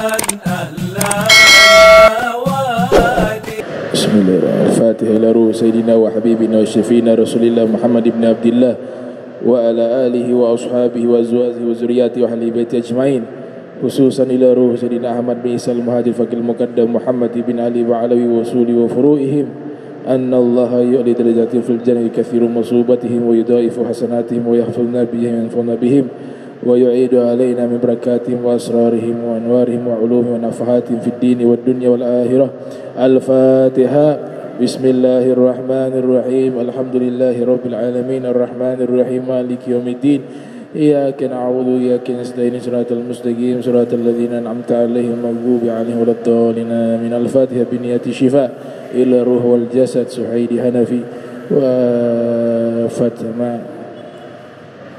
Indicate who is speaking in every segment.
Speaker 1: Bismillahirrahmanirrahim. Al-Fatihah ila ruh Sayyidina wa Habibina wa Syafiina Rasulillah Muhammad ibn Abdillah wa ala alihi wa ashabihi wa azwajihi wa zuriyatihi wa ahli baiti ajma'in, khususan ila ruh Sayyidina Ahmad bin Isa al-Muhajir Faqil Muqaddam Muhammad ibn Ali wa alawi wa usuli wa furu'ihim anna Allah yu'li darajatihim fil jannati kathiru musubatihim wa yudaifu hasanatihim wa yahfazna bihim yanfa'una bihim wa yu'idu alaina min barakatihim wa asrarihim wa anwarihim wa ulumihim wa nafahatihim fid dini wad dunya wal akhirah. Al-Fatihah. Bismillahirrahmanirrahim. Alhamdulillahi rabbil alamin arrahmanir rahim maliki yaumiddin. Iyyaka na'budu wa iyyaka nasta'in shiratal mustaqim shiratal ladzina an'amta 'alaihim maghdubi 'alaihim waladdallin. Amin. Al-Fatihah bi niyyati shifa ila ruh wal jasad Suhaidi Hanafi wa Fatma.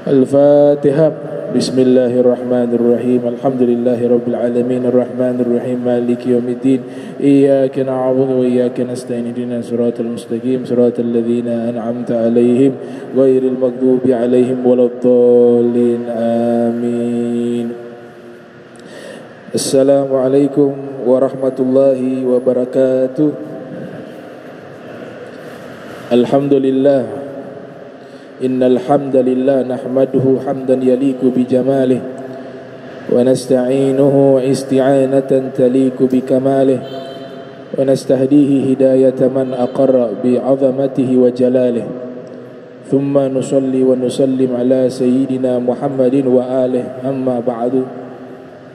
Speaker 1: Al-Fatihah. Bismillahirrahmanirrahim. Alhamdulillahi rabbil alamin arrahmanir rahim maliki yaumiddin. Iyyaka na'budu wa iyyaka nasta'in ihdinas siratal mustaqim siratal ladzina an'amta 'alaihim ghairil maghdubi 'alaihim waladdallin. Amin. Assalamualaikum warahmatullahi wabarakatuh. Alhamdulillah. Innal hamdalillah nahmaduhu hamdan yaliku bi jamalih wa nasta'inuhu isti'anatan taliku bi kamalih wa nastahdihi hidayata man aqarra bi 'azamatihi wa jalalih. Thumma nusalli wa nusallim ala sayyidina Muhammadin wa alihi, amma ba'du.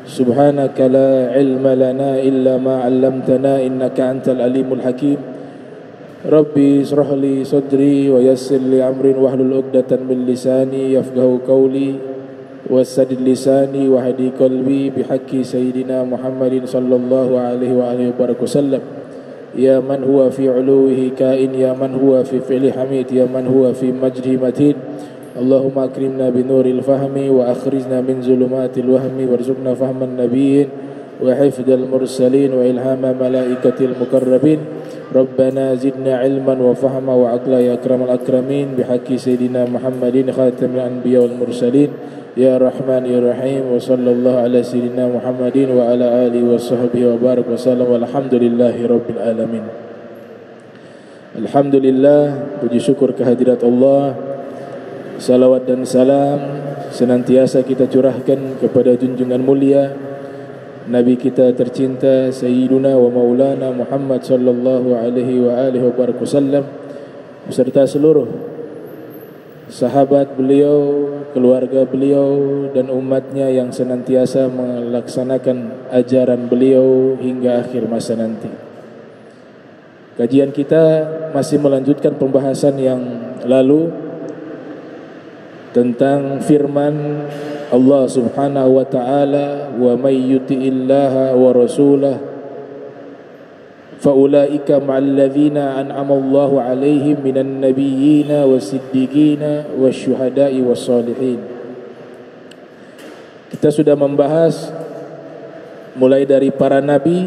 Speaker 1: Subhanaka la ilma lana illa ma 'allamtana innaka antal alimul hakim. Rabbi israh li sadri wa yassir li amrin wahlul 'uqdatan min lisani yafqahu qawli wasaddid lisani wa hadi qalbi bihaqqi sayyidina Muhammadin sallallahu alaihi wa alihi wasallam. Ya man huwa fi 'uluwihi kain, ya man huwa fi fi'li hamid, ya man huwa fi majdi matin. Allahumma akrimna bi nuril fahmi wa akhrijna min zulumatil wahmi warzuqna fahman nabiyyin wa hifdzal mursalin wa ilhama malaikatil muqarrabin. Rabbana zidna ilman wa fahma wa aqla ya akramal akramin bihaqqi sayyidina Muhammadin khatamil anbiya wal mursalin. Ya Rahman ya Rahim. Wa sallallahu ala sayyidina Muhammadin wa ala alihi wa sahbihi wa barak wa sallam. Walhamdulillahi rabbil alamin. Alhamdulillah, puji syukur kehadirat Allah. Salawat dan salam senantiasa kita curahkan kepada junjungan mulia Nabi kita tercinta Sayyiduna wa Maulana Muhammad sallallahu alaihi wa alihi wa barak wasallam, beserta seluruh sahabat beliau, keluarga beliau dan umatnya yang senantiasa melaksanakan ajaran beliau hingga akhir masa nanti. Kajian kita masih melanjutkan pembahasan yang lalu tentang firman Allah subhanahu wa ta'ala, wa may yuti'illaha wa rasulah fa ulaika ma'al ladzina an'ama Allahu 'alaihim minan nabiyyina was-siddiqina wasyuhada'i was-shalihin. Kita sudah membahas mulai dari para nabi,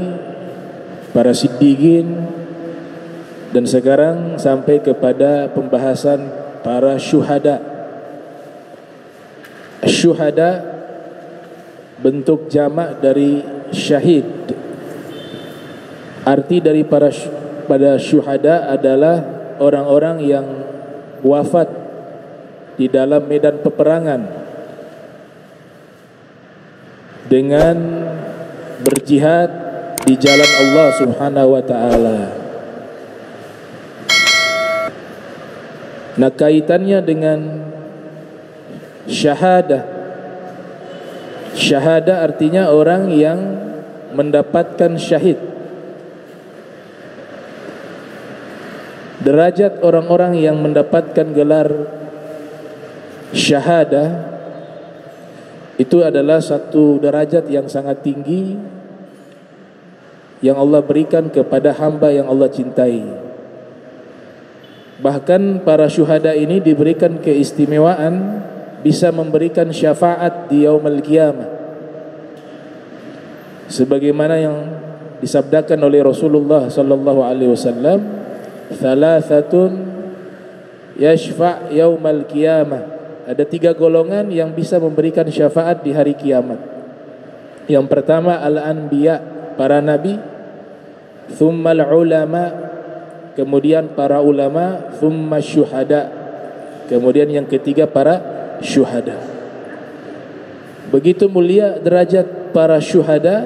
Speaker 1: para siddiqin, dan sekarang sampai kepada pembahasan para syuhada. Syuhada bentuk jamak dari syahid. Arti dari pada syuhada adalah orang-orang yang wafat di dalam medan peperangan dengan berjihad di jalan Allah Subhanahu wa taala. Nah, kaitannya dengan syahada. Syahada artinya orang yang mendapatkan syahid. Derajat orang-orang yang mendapatkan gelar syahada itu adalah satu derajat yang sangat tinggi yang Allah berikan kepada hamba yang Allah cintai. Bahkan para syuhada ini diberikan keistimewaan bisa memberikan syafaat di yaumul qiyamah, sebagaimana yang disabdakan oleh Rasulullah sallallahu alaihi wasallam, thalathatun yashfa' yaumul qiyamah. Ada 3 golongan yang bisa memberikan syafaat di hari kiamat. Yang pertama al-anbiya, para nabi, thumma al-ulama, kemudian para ulama, thumma syuhada, kemudian yang ketiga para syuhada. Begitu mulia derajat para syuhada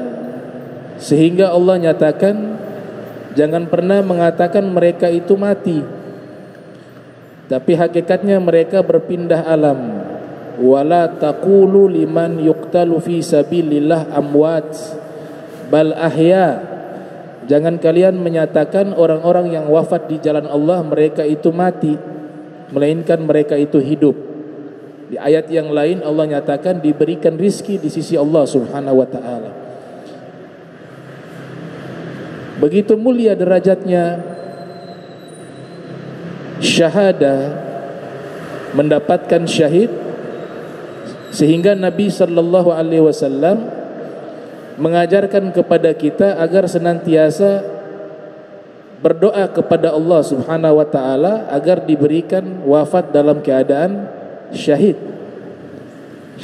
Speaker 1: sehingga Allah nyatakan jangan pernah mengatakan mereka itu mati, tapi hakikatnya mereka berpindah alam. Wala taqulu liman yuqtalu fi sabilillah amwat bal ahya. Jangan kalian menyatakan orang-orang yang wafat di jalan Allah mereka itu mati, melainkan mereka itu hidup. Di ayat yang lain Allah nyatakan diberikan rizki di sisi Allah Subhanahu wa ta'ala. Begitu mulia derajatnya syahada, mendapatkan syahid, sehingga Nabi sallallahu alaihi wasallam mengajarkan kepada kita agar senantiasa berdoa kepada Allah Subhanahu wa taala agar diberikan wafat dalam keadaan syahid.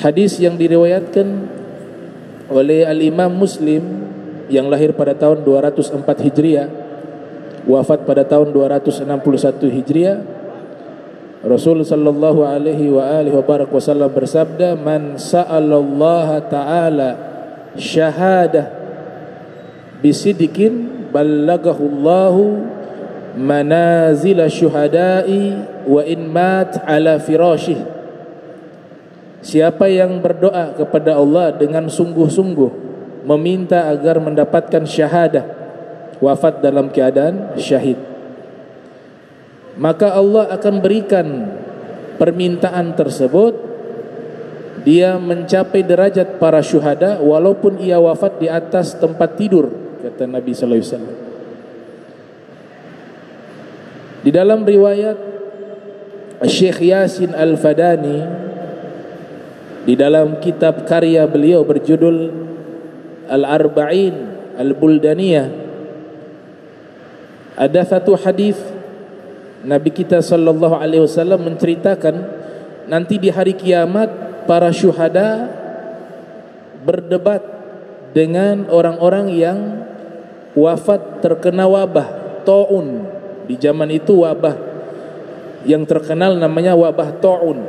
Speaker 1: Hadis yang diriwayatkan oleh al-Imam Muslim yang lahir pada tahun 204 Hijriah, wafat pada tahun 261 Hijriah. Rasul sallallahu alaihi wa alihi wasallam bersabda, "Man sa'alallaha ta'ala syahadah bisidqin ballagahu Allahu manazila syuhada'i wa in mat ala firashih." Siapa yang berdoa kepada Allah dengan sungguh-sungguh meminta agar mendapatkan syahadah, wafat dalam keadaan syahid, maka Allah akan berikan permintaan tersebut, dia mencapai derajat para syuhada walaupun ia wafat di atas tempat tidur, kata Nabi sallallahu alaihi wasallam. Di dalam riwayat Syekh Yasin Al-Fadani di dalam kitab karya beliau berjudul Al-Arba'in Al-Buldaniyah, ada satu hadis Nabi kita sallallahu alaihi wasallam menceritakan nanti di hari kiamat para syuhada berdebat dengan orang-orang yang wafat terkena wabah taun. Di zaman itu wabah yang terkenal namanya wabah taun.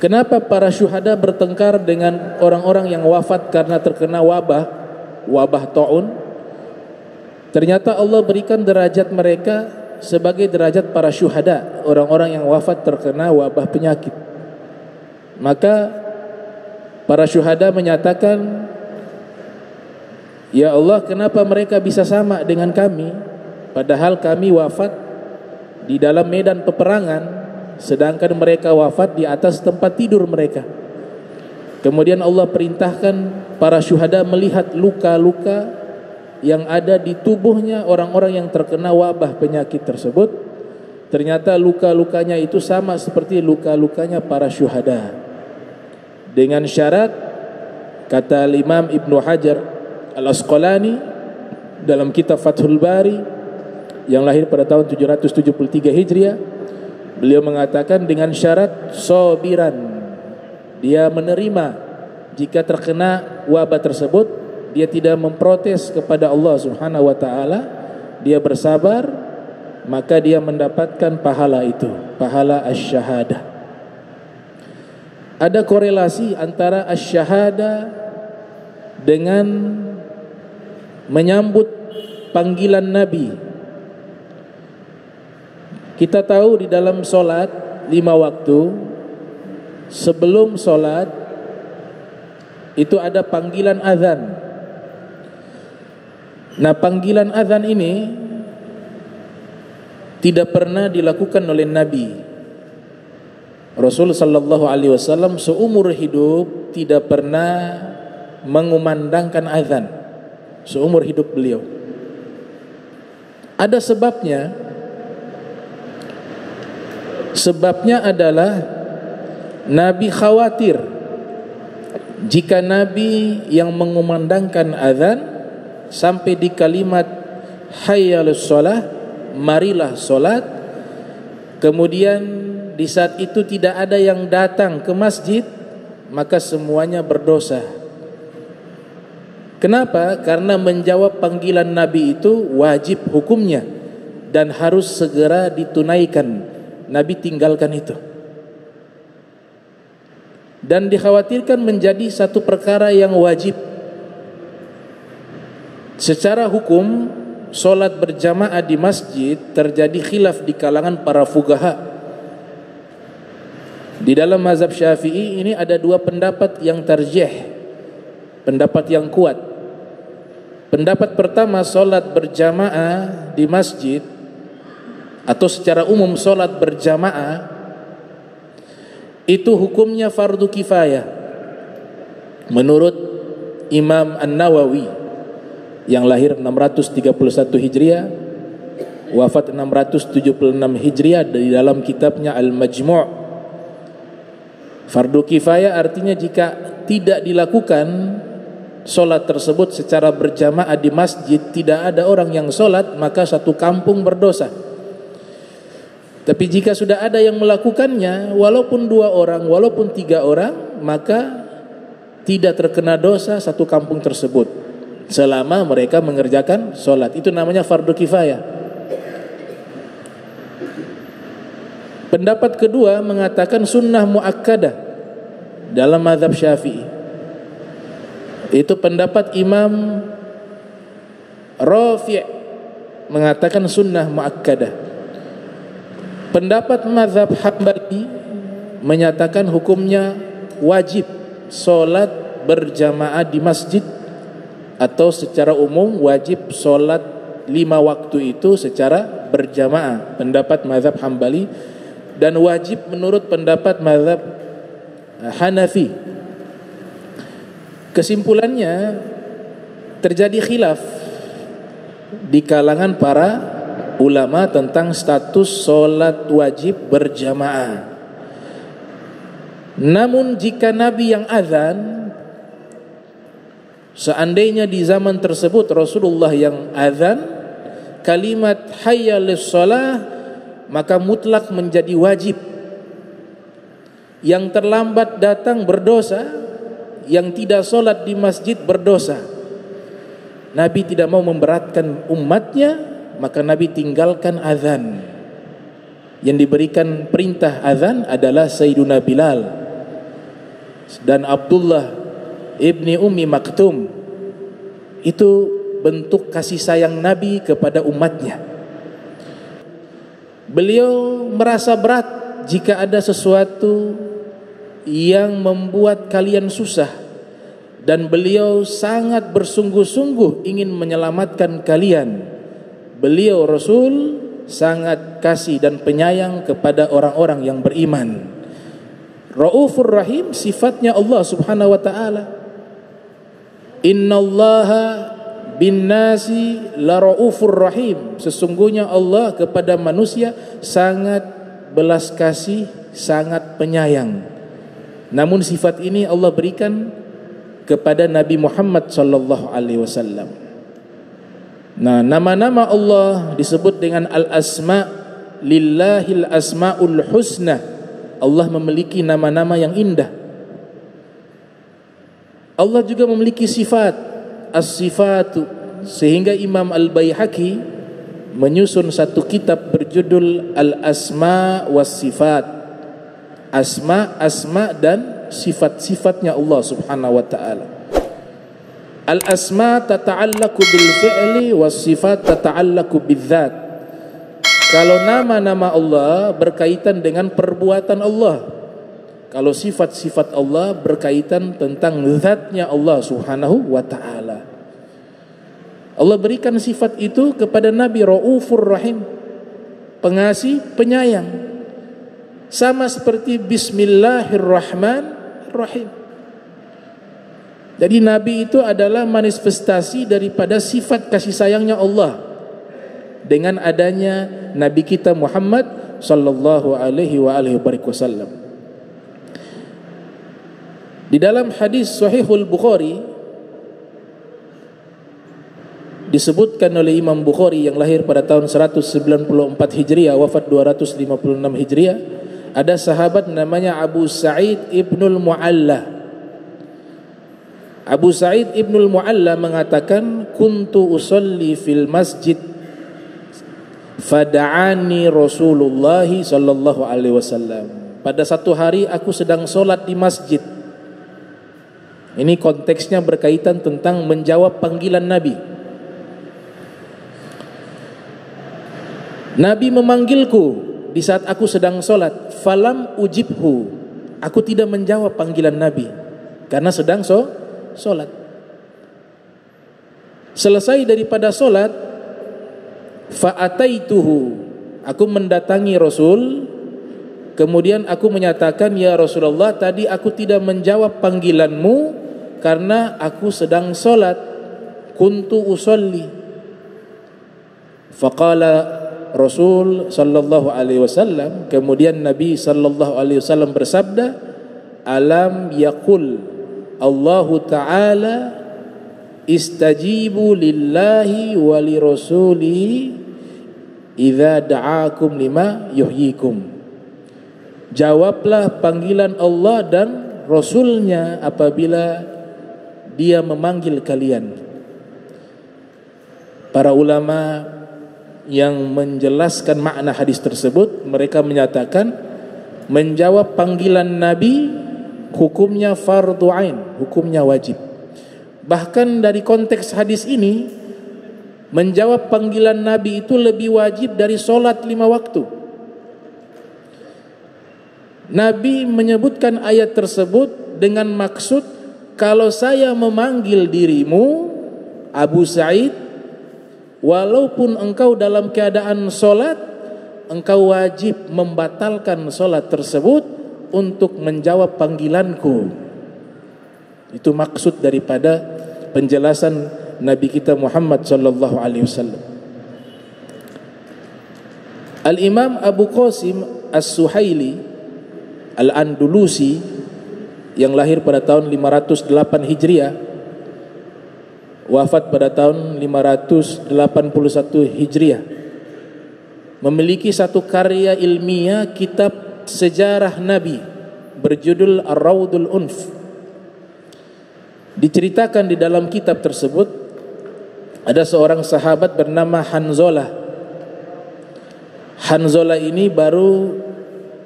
Speaker 1: Kenapa para syuhada bertengkar dengan orang-orang yang wafat karena terkena wabah taun? Ternyata Allah berikan derajat mereka sebagai derajat para syuhada, orang-orang yang wafat terkena wabah penyakit. Maka para syuhada menyatakan, "Ya Allah, kenapa mereka bisa sama dengan kami, padahal kami wafat di dalam medan peperangan, sedangkan mereka wafat di atas tempat tidur mereka." Kemudian Allah perintahkan para syuhada melihat luka-luka yang ada di tubuhnya orang-orang yang terkena wabah penyakit tersebut. Ternyata luka-lukanya itu sama seperti luka-lukanya para syuhada. Dengan syarat, kata Imam Ibnu Hajar Al-Asqalani dalam kitab Fathul Bari yang lahir pada tahun 773 Hijriah, beliau mengatakan dengan syarat sabiran, dia menerima jika terkena wabah tersebut, dia tidak memprotes kepada Allah Subhanahu wa taala, dia bersabar, maka dia mendapatkan pahala itu, pahala asy-syahadah. Ada korelasi antara asy-syahadah dengan menyambut panggilan Nabi. Kita tahu di dalam solat 5 waktu, sebelum solat itu ada panggilan azan. Nah, panggilan azan ini tidak pernah dilakukan oleh Nabi. Rasul sallallahu alaihi wasallam seumur hidup tidak pernah mengumandangkan azan seumur hidup beliau. Ada sebabnya. Sebabnya adalah Nabi khawatir jika Nabi yang mengumandangkan azan sampai di kalimat hayyalus shalah, marilah salat, kemudian di saat itu tidak ada yang datang ke masjid, maka semuanya berdosa Kenapa? Karena menjawab panggilan Nabi itu wajib hukumnya dan harus segera ditunaikan. Nabi tinggalkan itu. Dan dikhawatirkan menjadi satu perkara yang wajib. Secara hukum, solat berjamaah di masjid terjadi khilaf di kalangan para fuqaha. Di dalam mazhab Syafi'i ini ada dua pendapat yang tarjih, pendapat yang kuat. Pendapat pertama, solat berjamaah di masjid atau secara umum solat berjamaah itu hukumnya fardu kifayah menurut Imam An-Nawawi yang lahir 631 Hijriah, wafat 676 Hijriah, di dalam kitabnya Al-Majmu'. Fardu kifayah artinya jika tidak dilakukan solat tersebut secara berjamaah di masjid, tidak ada orang yang solat, maka satu kampung berdosa. Tapi jika sudah ada yang melakukannya, walaupun 2 orang, walaupun 3 orang, maka tidak terkena dosa satu kampung tersebut selama mereka mengerjakan solat. Itu namanya fardu kifayah. Pendapat kedua mengatakan sunnah muakkadah dalam mazhab Syafi'i. Itu pendapat Imam Rafi' mengatakan sunnah muakkadah. Pendapat mazhab Hambali menyatakan hukumnya wajib solat berjamaah di masjid, atau secara umum wajib solat 5 waktu itu secara berjamaah, pendapat mazhab Hambali, dan wajib menurut pendapat mazhab Hanafi. Kesimpulannya, terjadi khilaf di kalangan para ulama tentang status solat wajib berjamaah. Namun jika Nabi yang azan, seandainya di zaman tersebut Rasulullah yang azan kalimat hayya lis-shalah, maka mutlak menjadi wajib. Yang terlambat datang berdosa, yang tidak solat di masjid berdosa. Nabi tidak mau memberatkan umatnya, maka Nabi tinggalkan azan. Yang diberikan perintah azan adalah Sayyiduna Bilal dan Abdullah ibni Ummi Maktum. Itu bentuk kasih sayang Nabi kepada umatnya. Beliau merasa berat jika ada sesuatu yang membuat kalian susah, dan beliau sangat bersungguh-sungguh ingin menyelamatkan kalian. Beliau Rasul sangat kasih dan penyayang kepada orang-orang yang beriman. Raufur Rahim sifatnya Allah Subhanahu wa taala. Innallaha bin nasi la raufur rahim. Sesungguhnya Allah kepada manusia sangat belas kasih, sangat penyayang. Namun sifat ini Allah berikan kepada Nabi Muhammad sallallahu alaihi wasallam. Nah, nama-nama Allah disebut dengan al-asma, lillahil asmaul husna. Allah memiliki nama-nama yang indah. Allah juga memiliki sifat, as-sifatu, sehingga Imam Al-Baihaqi menyusun satu kitab berjudul Al-Asma was Sifat. Asma dan sifat-sifatnya Allah Subhanahu wa taala. Al-asma tata'allaku bil fi'li was sifat tata'allaku bidzat. Kalau nama-nama Allah berkaitan dengan perbuatan Allah. Kalau sifat-sifat Allah berkaitan tentang zatnya Allah Subhanahu wa taala. Allah berikan sifat itu kepada Nabi, Raufur Rahim, pengasih, penyayang. Sama seperti Bismillahirrahmanirrahim. Jadi Nabi itu adalah manifestasi daripada sifat kasih sayangnya Allah. Dengan adanya Nabi kita Muhammad sallallahu alaihi wasallam. Di dalam hadis Sahihul Bukhari disebutkan oleh Imam Bukhari yang lahir pada tahun 194 Hijriah, wafat 256 Hijriah, ada sahabat namanya Abu Sa'id ibnul Mu'alla. Abu Sa'id Ibnul Mu'alla mengatakan, kuntu usolli fil masjid fada'ani Rasulullah sallallahu alaihi wasallam. Pada satu hari aku sedang solat di masjid. Ini konteksnya berkaitan tentang menjawab panggilan Nabi. Nabi memanggilku di saat aku sedang solat. Falam ujibhu. Aku tidak menjawab panggilan Nabi karena sedang solat. Selesai daripada solat, fa'ataituhu, aku mendatangi Rasul. Kemudian aku menyatakan, ya Rasulullah, tadi aku tidak menjawab panggilanmu karena aku sedang solat. Kuntu usolli. Faqala Rasul sallallahu alaihi wasallam, kemudian Nabi sallallahu alaihi wasallam bersabda, alam yaqul Allahu ta'ala istajibu lillahi wa li rasulihi idza da'akum lima yuhyikum. Jawablah panggilan Allah dan Rasulnya apabila dia memanggil kalian. Para ulama yang menjelaskan makna hadis tersebut, mereka menyatakan menjawab panggilan Nabi hukumnya fardhu ain, hukumnya wajib. Bahkan dari konteks hadis ini, menjawab panggilan Nabi itu lebih wajib dari solat 5 waktu. Nabi menyebutkan ayat tersebut dengan maksud, kalau saya memanggil dirimu Abu Sa'id, walaupun engkau dalam keadaan solat, engkau wajib membatalkan solat tersebut untuk menjawab panggilanku. Itu maksud daripada penjelasan Nabi kita Muhammad sallallahu alaihi wasallam. Al-Imam Abu Qasim As-Suhaili Al-Andalusi yang lahir pada tahun 508 Hijriah, wafat pada tahun 581 Hijriah, memiliki satu karya ilmiah, kitab sejarah Nabi berjudul Ar-Raudul Unf. Diceritakan di dalam kitab tersebut ada seorang sahabat bernama Hanzalah. Hanzalah ini baru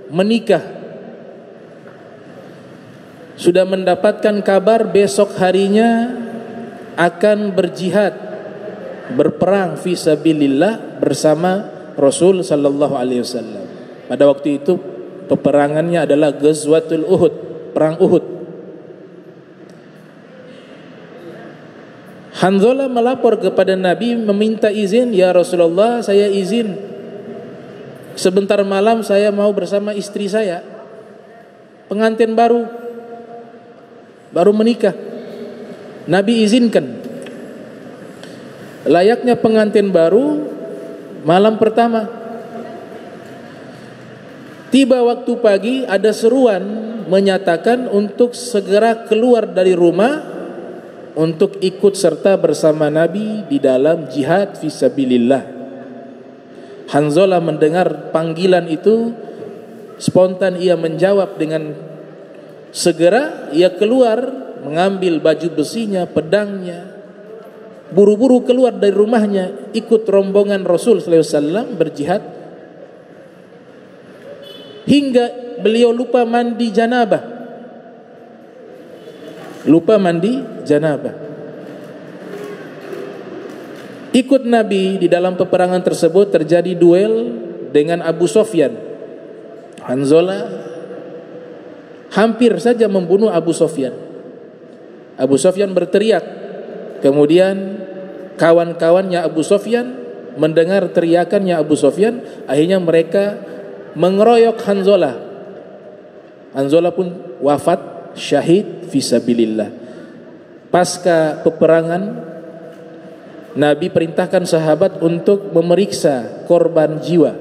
Speaker 1: menikah, sudah mendapatkan kabar besok harinya akan berjihad, berperang fi sabilillah bersama Rasul sallallahu alaihi wasallam. Pada waktu itu peperangannya adalah Ghazwatul Uhud, perang Uhud. Hanzalah melapor kepada Nabi meminta izin, ya Rasulullah, saya izin sebentar malam saya mau bersama istri saya, pengantin baru menikah. Nabi izinkan. Layaknya pengantin baru, malam pertama. Tiba waktu pagi, ada seruan menyatakan untuk segera keluar dari rumah untuk ikut serta bersama Nabi di dalam jihad fisabilillah. Hanzalah mendengar panggilan itu, spontan ia menjawab dengan segera ia keluar, mengambil baju besinya, pedangnya, buru-buru keluar dari rumahnya, ikut rombongan Rasul sallallahu alaihi wasallam berjihad, hingga beliau lupa mandi janabah. Ikut Nabi di dalam peperangan tersebut, terjadi duel dengan Abu Sufyan. Hanzalah hampir saja membunuh Abu Sufyan. Abu Sufyan berteriak. Kemudian kawan-kawannya Abu Sufyan mendengar teriakannya Abu Sufyan, akhirnya mereka mengeroyok Hanzalah. Hanzalah pun wafat syahid fisabilillah. Pasca peperangan, Nabi perintahkan sahabat untuk memeriksa korban jiwa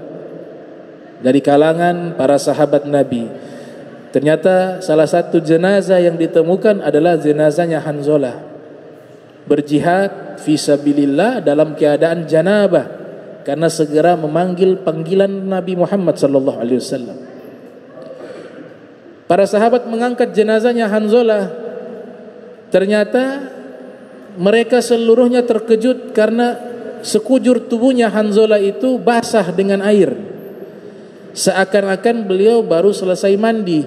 Speaker 1: dari kalangan para sahabat Nabi. Ternyata salah satu jenazah yang ditemukan adalah jenazahnya Hanzalah, berjihad fisabilillah dalam keadaan janabah karena segera memanggil panggilan Nabi Muhammad sallallahu alaihi wasallam. Para sahabat mengangkat jenazahnya Hanzalah Ternyata mereka seluruhnya terkejut karena sekujur tubuhnya Hanzalah itu basah dengan air, seakan-akan beliau baru selesai mandi.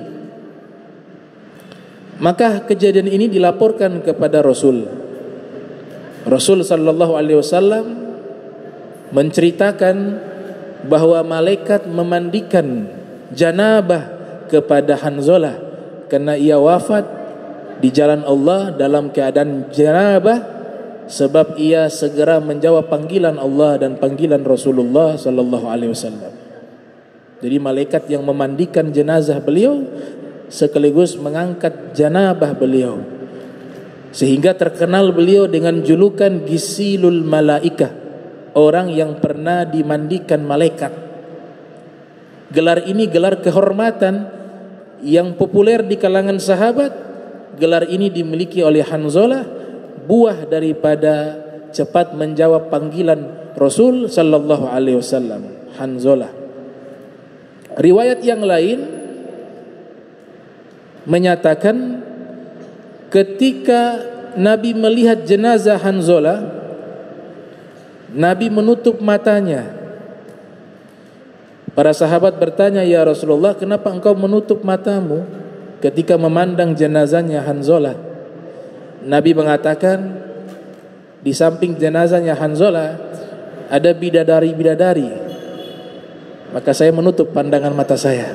Speaker 1: Maka kejadian ini dilaporkan kepada Rasul. Rasul sallallahu alaihi wasallam menceritakan bahwa malaikat memandikan janabah kepada Hanzalah karena ia wafat di jalan Allah dalam keadaan janabah, sebab ia segera menjawab panggilan Allah dan panggilan Rasulullah sallallahu alaihi wasallam. Jadi malaikat yang memandikan jenazah beliau sekaligus mengangkat janabah beliau, sehingga terkenal beliau dengan julukan Gisilul Malaikah, orang yang pernah dimandikan malaikat. Gelar ini gelar kehormatan yang populer di kalangan sahabat. Gelar ini dimiliki oleh Hanzalah, buah daripada cepat menjawab panggilan Rasul sallallahu alaihi wasallam. Hanzalah. Riwayat yang lain menyatakan ketika Nabi melihat jenazah Hanzalah, Nabi menutup matanya. Para sahabat bertanya, "Ya Rasulullah, kenapa engkau menutup matamu ketika memandang jenazahnya Hanzalah?" Nabi mengatakan, di samping jenazahnya Hanzalah ada bidadari-bidadari, maka saya menutup pandangan mata saya.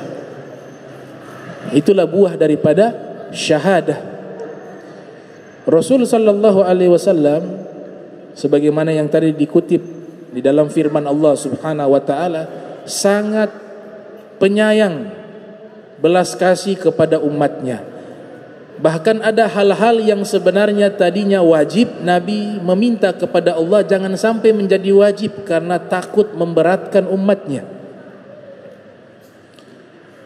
Speaker 1: Itulah buah daripada syahadah. Rasul sallallahu alaihi wasallam sebagaimana yang tadi dikutip di dalam firman Allah Subhanahu wa taala, sangat penyayang, belas kasih kepada umatnya. Bahkan ada hal-hal yang sebenarnya tadinya wajib, Nabi meminta kepada Allah jangan sampai menjadi wajib karena takut memberatkan umatnya.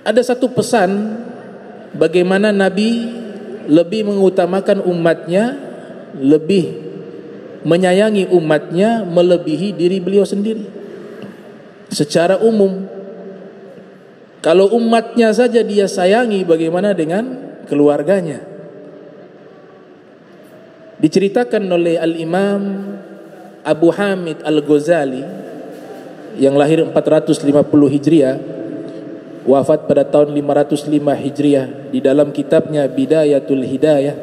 Speaker 1: Ada satu pesan bagaimana Nabi lebih mengutamakan umatnya, lebih menyayangi umatnya melebihi diri beliau sendiri. Secara umum, kalau umatnya saja dia sayangi, bagaimana dengan keluarganya? Diceritakan oleh Al-Imam Abu Hamid Al-Ghazali yang lahir 450 Hijriah, wafat pada tahun 505 Hijriah, di dalam kitabnya Bidayatul Hidayah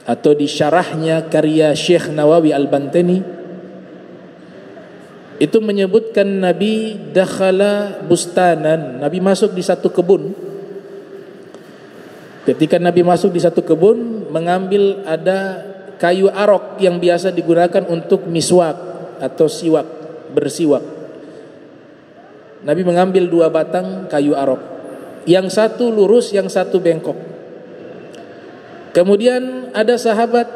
Speaker 1: atau di syarahnya karya Syekh Nawawi Al-Bantani, itu menyebutkan Nabi dakhala bustanan, Nabi masuk di satu kebun. Ketika Nabi masuk di satu kebun, mengambil ada kayu arok yang biasa digunakan untuk miswak atau siwak, bersiwak. Nabi mengambil 2 batang kayu arok, yang satu lurus, yang satu bengkok. Kemudian ada sahabat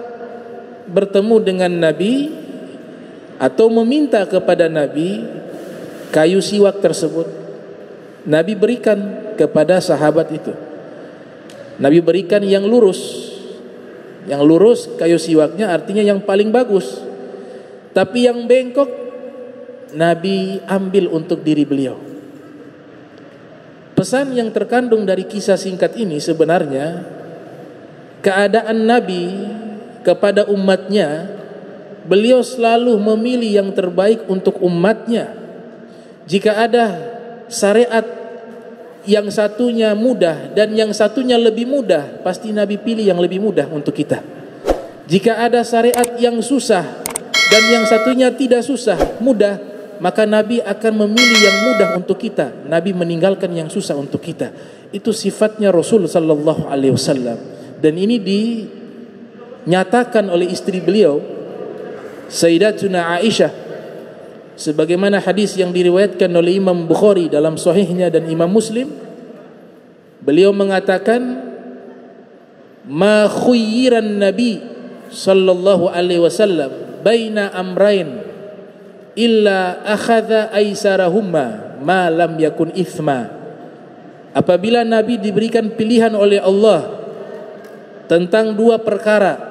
Speaker 1: bertemu dengan Nabi atau meminta kepada Nabi kayu siwak tersebut. Nabi berikan kepada sahabat itu. Nabi berikan yang lurus. Yang lurus kayu siwaknya artinya yang paling bagus. Tapi yang bengkok Nabi ambil untuk diri beliau. Pesan yang terkandung dari kisah singkat ini sebenarnya keadaan Nabi kepada umatnya, beliau selalu memilih yang terbaik untuk umatnya. Jika ada syariat yang satunya mudah dan yang satunya lebih mudah, pasti Nabi pilih yang lebih mudah untuk kita. Jika ada syariat yang susah dan yang satunya tidak susah, mudah, maka Nabi akan memilih yang mudah untuk kita. Nabi meninggalkan yang susah untuk kita. Itu sifatnya Rasul sallallahu alaihi wasallam. Dan ini dinyatakan oleh istri beliau, Sayyidatuna Aisyah, sebagaimana hadis yang diriwayatkan oleh Imam Bukhari dalam sahihnya dan Imam Muslim. Beliau mengatakan, "Ma khuyyiran Nabi sallallahu alaihi wasallam baina amrain illa akhadha aisarahumma ma lam yakun ithma." Apabila Nabi diberikan pilihan oleh Allah tentang 2 perkara,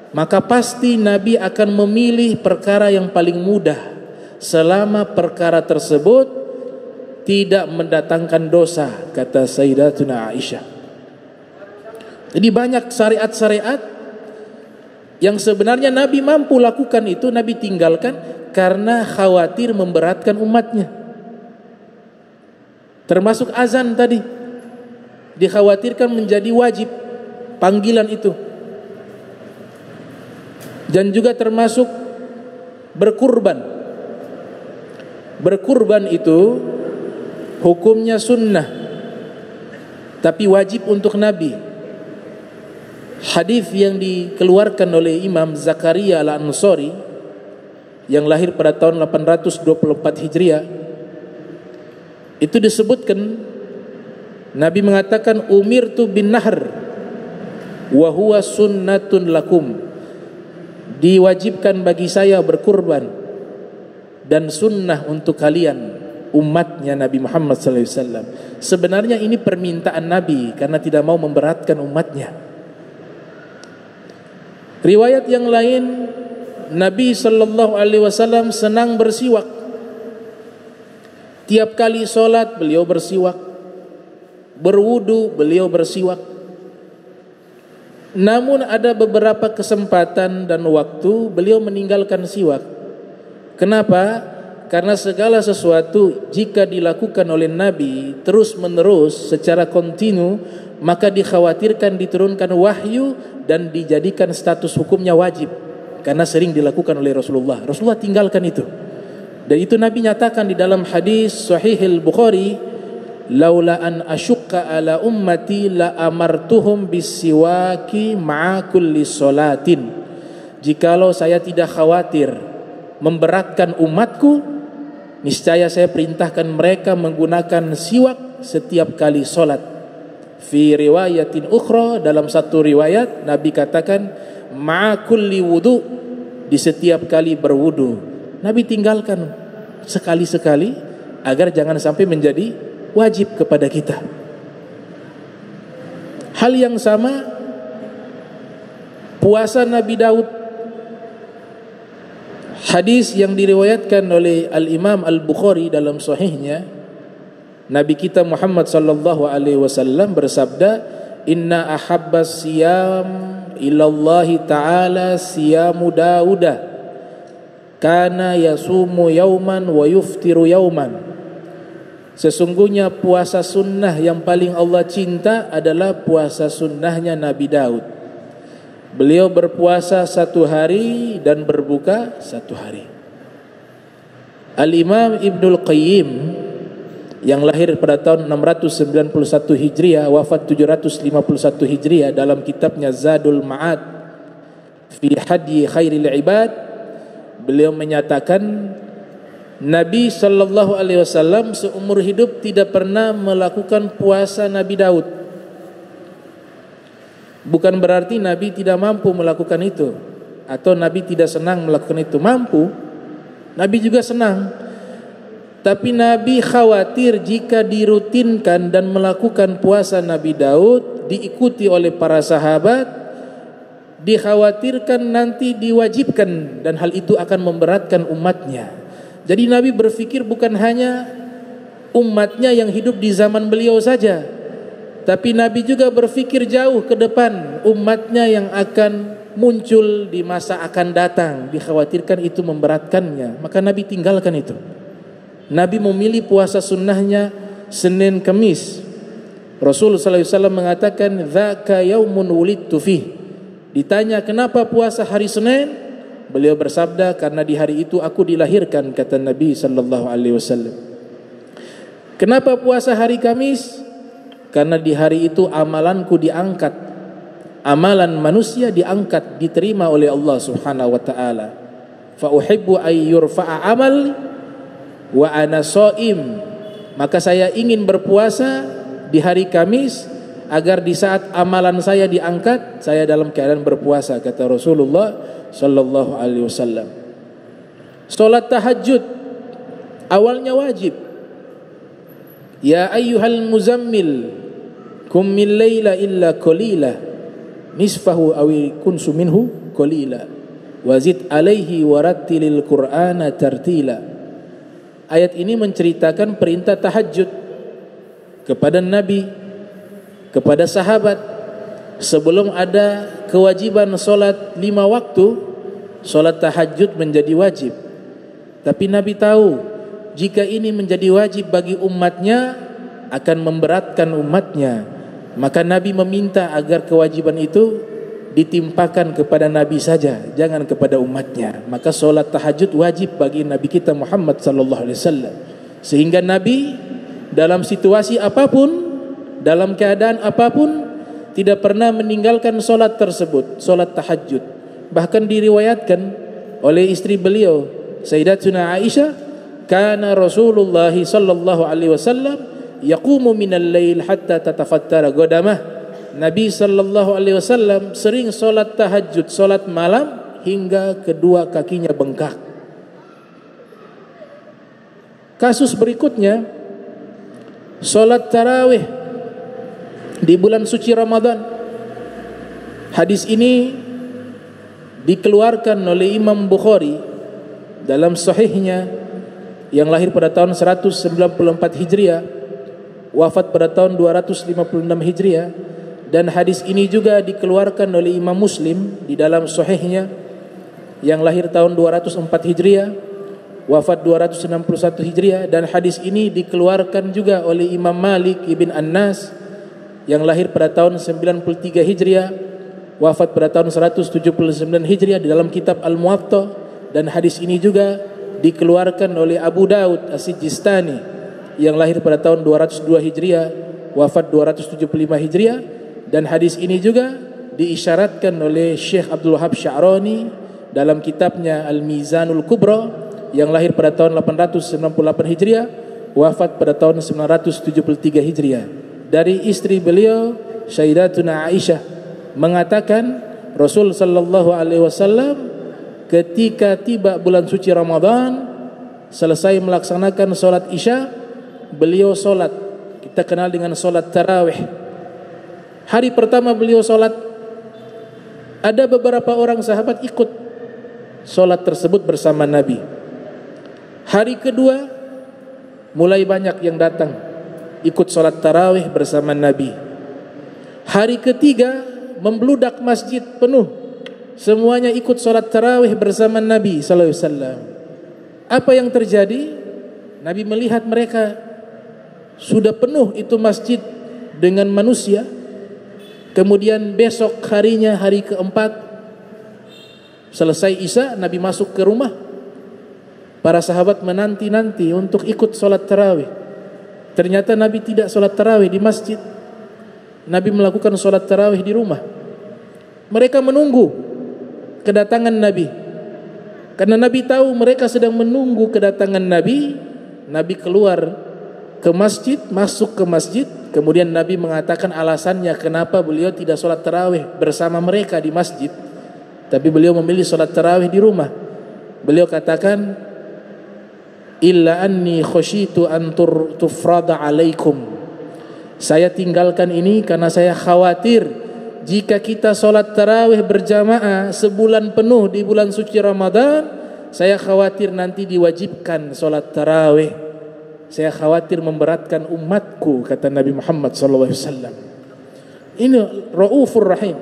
Speaker 1: maka pasti Nabi akan memilih perkara yang paling mudah selama perkara tersebut tidak mendatangkan dosa, kata Sayyidatuna Aisyah. Jadi banyak syariat-syariat yang sebenarnya Nabi mampu lakukan itu, Nabi tinggalkan karena khawatir memberatkan umatnya. Termasuk azan tadi, dikhawatirkan menjadi wajib panggilan itu. Dan juga termasuk berkurban. Berkurban itu hukumnya sunnah, tapi wajib untuk Nabi. Hadis yang dikeluarkan oleh Imam Zakaria Al-Ansari yang lahir pada tahun 824 Hijriah, itu disebutkan Nabi mengatakan, umirtu bin nahr wa huwa sunnatun lakum, diwajibkan bagi saya berkurban dan sunnah untuk kalian, umatnya Nabi Muhammad SAW. Sebenarnya ini permintaan Nabi karena tidak mau memberatkan umatnya. Riwayat yang lain, Nabi SAW senang bersiwak. Tiap kali solat beliau bersiwak, berwudu beliau bersiwak. Namun ada beberapa kesempatan dan waktu beliau meninggalkan siwak. Kenapa? Karena segala sesuatu jika dilakukan oleh Nabi terus menerus secara kontinu, maka dikhawatirkan diturunkan wahyu dan dijadikan status hukumnya wajib, karena sering dilakukan oleh Rasulullah. Rasulullah tinggalkan itu. Dan itu Nabi nyatakan di dalam hadis Sahih Al-Bukhari, laula an asyukka ala ummati la amartuhum bisiwaki ma'a kulli salatin. Jikalau saya tidak khawatir memberatkan umatku, niscaya saya perintahkan mereka menggunakan siwak setiap kali solat. Fi riwayatin ukhra, dalam satu riwayat Nabi katakan ma'a kulli wudu, di setiap kali berwudu. Nabi tinggalkan sekali-sekali agar jangan sampai menjadi wajib kepada kita. Hal yang sama puasa Nabi Daud. Hadis yang diriwayatkan oleh Al-Imam Al-Bukhari dalam sahihnya, Nabi kita Muhammad sallallahu alaihi wasallam bersabda, inna ahabbas siyam ilallahi ta'ala siyamu Dauda kana yasumu yauman wa yuftiru yauman. Sesungguhnya puasa sunnah yang paling Allah cinta adalah puasa sunnahnya Nabi Daud. Beliau berpuasa satu hari dan berbuka satu hari. Al-Imam Ibnul Qayyim yang lahir pada tahun 691 Hijriah, wafat 751 Hijriah, dalam kitabnya Zadul Ma'ad fi Hadyi Khairil Ibad, beliau menyatakan Nabi sallallahu alaihi wasallam seumur hidup tidak pernah melakukan puasa Nabi Daud. Bukan berarti Nabi tidak mampu melakukan itu atau Nabi tidak senang melakukan itu. Mampu, Nabi juga senang. Tapi Nabi khawatir jika dirutinkan dan melakukan puasa Nabi Daud diikuti oleh para sahabat, dikhawatirkan nanti diwajibkan dan hal itu akan memberatkan umatnya. Jadi Nabi berpikir bukan hanya umatnya yang hidup di zaman beliau saja, tapi Nabi juga berpikir jauh ke depan, umatnya yang akan muncul di masa akan datang. Dikhawatirkan itu memberatkannya, maka Nabi tinggalkan itu. Nabi memilih puasa sunnahnya Senin Kamis. Rasul sallallahu alaihi wasallam mengatakan, "Dzaka yaumun wulidtu fih." Ditanya kenapa puasa hari Senin, beliau bersabda, karena di hari itu aku dilahirkan, kata Nabi sallallahu alaihi wasallam. Kenapa puasa hari Kamis? Karena di hari itu amalanku diangkat. Amalan manusia diangkat, diterima oleh Allah Subhanahu wa taala. Fa uhibbu ay yurfa'a amal wa ana shaim, maka saya ingin berpuasa di hari Kamis agar di saat amalan saya diangkat, saya dalam keadaan berpuasa, kata Rasulullah sallallahu alaihi wasallam. Salat tahajud awalnya wajib. Ya ayyuhal muzammil kum min laila illa qalila nisfahu aw kunsu minhu qalila wazid alaihi warattilil qur'ana tartila. Ayat ini menceritakan perintah tahajud kepada Nabi, kepada sahabat. sebelum ada kewajiban solat 5 waktu, solat tahajud menjadi wajib. Tapi Nabi tahu jika ini menjadi wajib bagi umatnya akan memberatkan umatnya, maka Nabi meminta agar kewajiban itu ditimpakan kepada Nabi saja, jangan kepada umatnya. Maka solat tahajud wajib bagi Nabi kita Muhammad sallallahu alaihi wasallam. Sehingga Nabi dalam situasi apapun, dalam keadaan apapun, tidak pernah meninggalkan solat tersebut, solat tahajud. Bahkan diriwayatkan oleh istri beliau Sayyidatuna Aisyah, kana Rasulullah sallallahu alaihi wasallam yaqumu minal lail hatta tatafattara qadamah. Nabi sallallahu alaihi wasallam sering solat tahajud, solat malam hingga kedua kakinya bengkak. Kasus berikutnya, solat tarawih di bulan suci Ramadan. Hadis ini dikeluarkan oleh Imam Bukhari dalam sahihnya, yang lahir pada tahun 194 Hijriah, wafat pada tahun 256 Hijriah. Dan hadis ini juga dikeluarkan oleh Imam Muslim di dalam sahihnya, yang lahir tahun 204 Hijriah, wafat 261 Hijriah. Dan hadis ini dikeluarkan juga oleh Imam Malik ibn Anas, yang lahir pada tahun 93 Hijriah, wafat pada tahun 179 Hijriah, di dalam kitab Al-Muwatta. Dan hadis ini juga dikeluarkan oleh Abu Daud As-Sijistani, yang lahir pada tahun 202 Hijriah, wafat 275 Hijriah. Dan hadis ini juga diisyaratkan oleh Syekh Abdul Wahab Sya'rani dalam kitabnya Al-Mizanul Kubra, yang lahir pada tahun 898 Hijriah, wafat pada tahun 973 Hijriah. Dari istri beliau Sayyidatuna Aisyah mengatakan, Rasul sallallahu alaihi wasallam ketika tiba bulan suci Ramadan, selesai melaksanakan solat Isya, beliau solat, kita kenal dengan solat tarawih. Hari pertama beliau solat, ada beberapa orang sahabat ikut solat tersebut bersama Nabi. Hari kedua mulai banyak yang datang ikut solat tarawih bersama Nabi. Hari ketiga membludak masjid penuh, semuanya ikut solat tarawih bersama Nabi sallallahu alaihi wasallam. Apa yang terjadi? Nabi melihat mereka sudah penuh itu masjid dengan manusia. Kemudian besok harinya, hari keempat, selesai Isya, Nabi masuk ke rumah. Para sahabat menanti-nanti untuk ikut solat tarawih. Ternyata Nabi tidak solat tarawih di masjid. Nabi melakukan solat tarawih di rumah. Mereka menunggu kedatangan Nabi. Karena Nabi tahu mereka sedang menunggu kedatangan Nabi. Nabi keluar ke masjid, masuk ke masjid. Kemudian Nabi mengatakan alasannya kenapa beliau tidak solat tarawih bersama mereka di masjid, tapi beliau memilih solat tarawih di rumah. Beliau katakan, illa anni khasyitu an tufrada alaikum. Saya tinggalkan ini karena saya khawatir jika kita solat tarawih berjamaah sebulan penuh di bulan suci Ramadan, saya khawatir nanti diwajibkan solat tarawih. Saya khawatir memberatkan umatku, kata Nabi Muhammad sallallahu alaihi wasallam. Ini Raufur Rahim,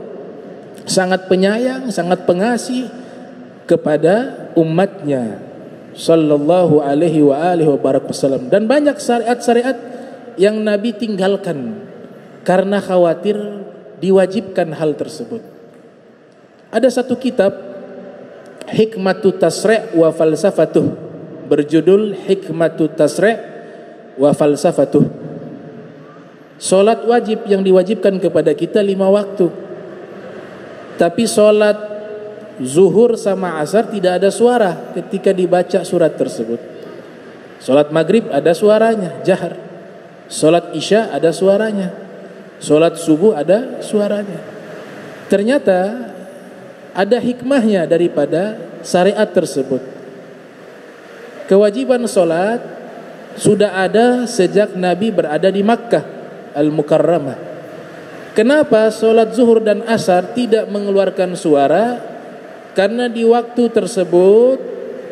Speaker 1: sangat penyayang, sangat pengasih kepada umatnya sallallahu alaihi wasallam. Dan banyak syariat-syariat yang Nabi tinggalkan karena khawatir diwajibkan hal tersebut. Ada satu kitab, Hikmatut Tasri' wa Falsafatuh, berjudul Hikmatut Tasri' wa Falsafatuh. Solat wajib yang diwajibkan kepada kita 5 waktu, tapi solat zuhur sama asar tidak ada suara ketika dibaca surat tersebut. Solat maghrib ada suaranya, jahar. Solat isya ada suaranya. Solat subuh ada suaranya. Ternyata ada hikmahnya daripada syariat tersebut. Kewajiban solat sudah ada sejak Nabi berada di Makkah Al-Mukarramah. Kenapa solat zuhur dan asar tidak mengeluarkan suara? Karena di waktu tersebut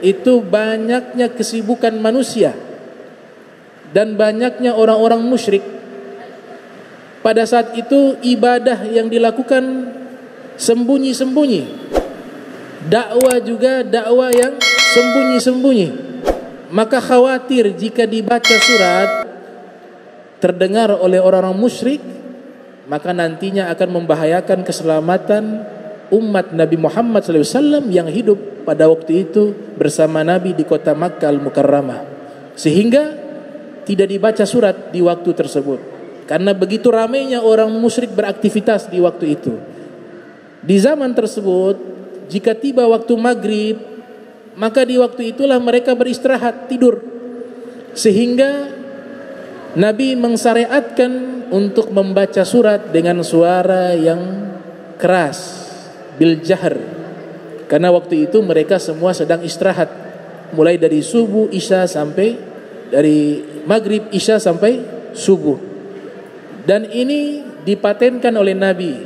Speaker 1: itu banyaknya kesibukan manusia dan banyaknya orang-orang musyrik. pada saat itu ibadah yang dilakukan sembunyi-sembunyi, dakwah juga dakwah yang sembunyi-sembunyi. Maka khawatir jika dibaca surat terdengar oleh orang-orang musyrik, maka nantinya akan membahayakan keselamatan umat Nabi Muhammad SAW yang hidup pada waktu itu bersama Nabi di kota Makkah Al-Mukarramah, sehingga tidak dibaca surat di waktu tersebut karena begitu ramainya orang musyrik beraktivitas di waktu itu. Di zaman tersebut, jika tiba waktu maghrib, maka di waktu itulah mereka beristirahat, tidur, sehingga Nabi mensyariatkan untuk membaca surat dengan suara yang keras, bil jahr, karena waktu itu mereka semua sedang istirahat, mulai dari subuh isya sampai dari maghrib isya sampai subuh. Dan ini dipatenkan oleh Nabi,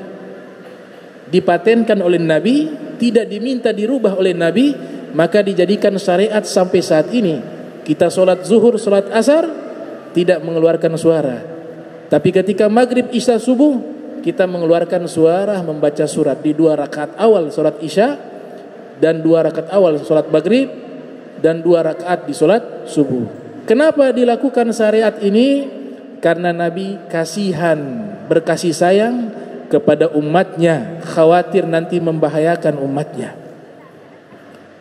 Speaker 1: tidak diminta dirubah oleh Nabi, maka dijadikan syariat sampai saat ini. Kita sholat zuhur, sholat asar tidak mengeluarkan suara, tapi ketika maghrib isya subuh kita mengeluarkan suara membaca surat di 2 rakaat awal sholat isya, dan 2 rakaat awal sholat maghrib, dan 2 rakaat di sholat subuh. Kenapa dilakukan syariat ini? Karena Nabi kasihan, berkasih sayang kepada umatnya, khawatir nanti membahayakan umatnya.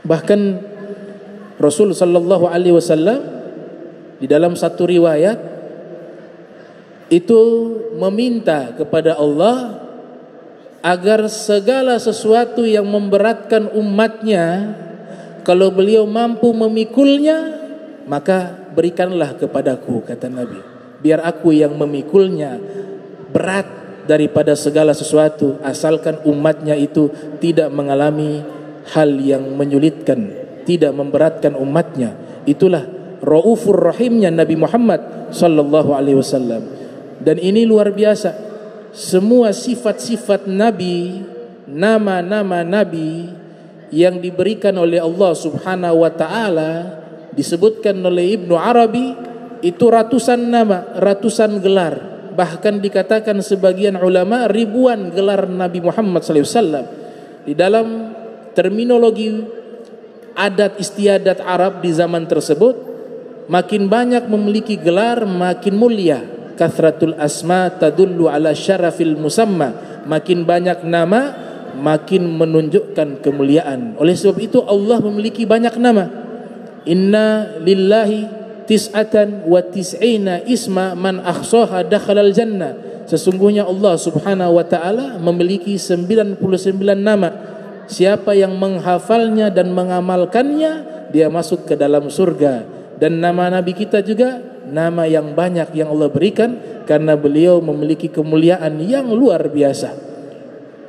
Speaker 1: Bahkan Rasul sallallahu alaihi wasallam di dalam satu riwayat itu meminta kepada Allah agar segala sesuatu yang memberatkan umatnya, kalau beliau mampu memikulnya, maka berikanlah kepadaku, kata Nabi, biar aku yang memikulnya, berat daripada segala sesuatu, asalkan umatnya itu tidak mengalami hal yang menyulitkan, tidak memberatkan umatnya. Itulah Raufur Rahimnya Nabi Muhammad sallallahu alaihi wasallam. Dan ini luar biasa. Semua sifat-sifat Nabi, nama-nama Nabi yang diberikan oleh Allah Subhanahu wa taala, disebutkan oleh Ibnu Arabi, itu ratusan nama, ratusan gelar. Bahkan dikatakan sebagian ulama ribuan gelar Nabi Muhammad sallallahu alaihi wasallam. Di dalam terminologi adat istiadat Arab di zaman tersebut, makin banyak memiliki gelar makin mulia. Kathratul asma tadullu ala syarafil musamma. Makin banyak nama makin menunjukkan kemuliaan. Oleh sebab itu Allah memiliki banyak nama. Inna lillahi tis'atan wa tis'ina isma man akhsaha dakhalal jannah. Sesungguhnya Allah Subhanahu wa taala memiliki 99 nama. Siapa yang menghafalnya dan mengamalkannya, dia masuk ke dalam surga. Dan nama Nabi kita juga nama yang banyak yang Allah berikan, karena beliau memiliki kemuliaan yang luar biasa.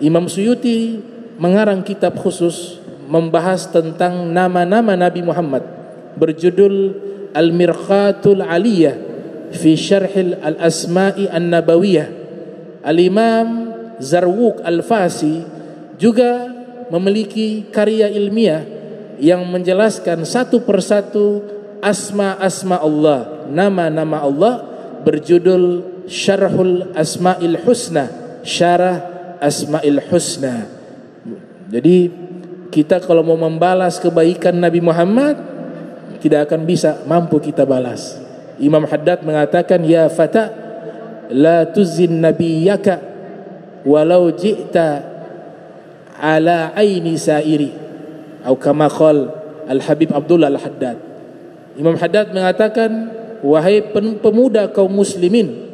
Speaker 1: Imam Suyuti mengarang kitab khusus membahas tentang nama-nama Nabi Muhammad, berjudul Al-Mirqatul Aliyah fi Syarhil Al-Asma'i An-Nabawiyah. Al-Imam Zarwuq Al-Fasi juga memiliki karya ilmiah yang menjelaskan satu persatu asma-asma Allah, nama-nama Allah, berjudul Syarhul Asma'il Husna, Syarah Asma'il Husna. Jadi kita kalau mau membalas kebaikan Nabi Muhammad, tidak akan bisa mampu kita balas. Imam Haddad mengatakan, ya fata la tuzin nabiyyaka walau ji'ta ala aini sa'iri, atau kama qala Al-Habib Abdullah Al-Haddad. Imam Haddad mengatakan, wahai pemuda kaum muslimin,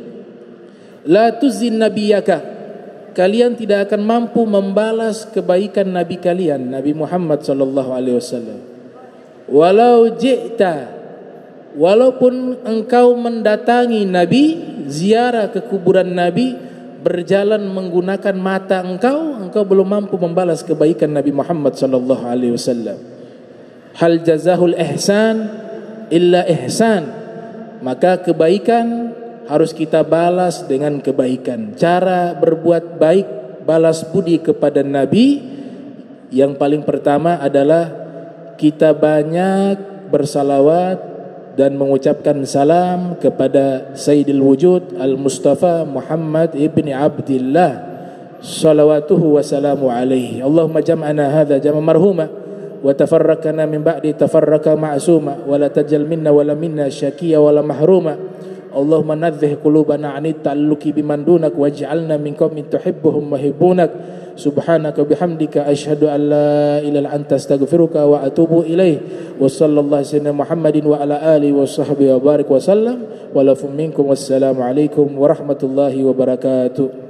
Speaker 1: la tuzin nabiyyaka, kalian tidak akan mampu membalas kebaikan Nabi kalian, Nabi Muhammad sallallahu alaihi wasallam. Walau ji'ta, walaupun engkau mendatangi Nabi, ziarah ke kuburan Nabi, berjalan menggunakan mata engkau belum mampu membalas kebaikan Nabi Muhammad sallallahu alaihi wasallam. Hal jazahul ihsan illa ihsan, maka kebaikan harus kita balas dengan kebaikan. Cara berbuat baik, balas budi kepada Nabi, yang paling pertama adalah kita banyak bersalawat dan mengucapkan salam kepada Sayyidil Wujud Al-Mustafa Muhammad ibni Abdillah salawatuhu wa salamu alaihi. Allahumma jam'ana hadha jam'a marhuma wa tafarraqana min ba'di tafarraqa ma'suma wa la tajal minna wa la minna syakiya wa la mahruma. Allahumma nadzih qulubana 'anit ta'alluqi biman dunak waj'alna min qaumin tuhibbuhum wa yuhibbunak. Subhanaka bihamdika asyhadu an la ilaha illa anta astaghfiruka wa atubu ilaih. Wa sallallahu sayyidina Muhammadin wa ala alihi wa sahbihi wa barik wa sallam wa lakum minkum wassalamu alaikum warahmatullahi wabarakatuh.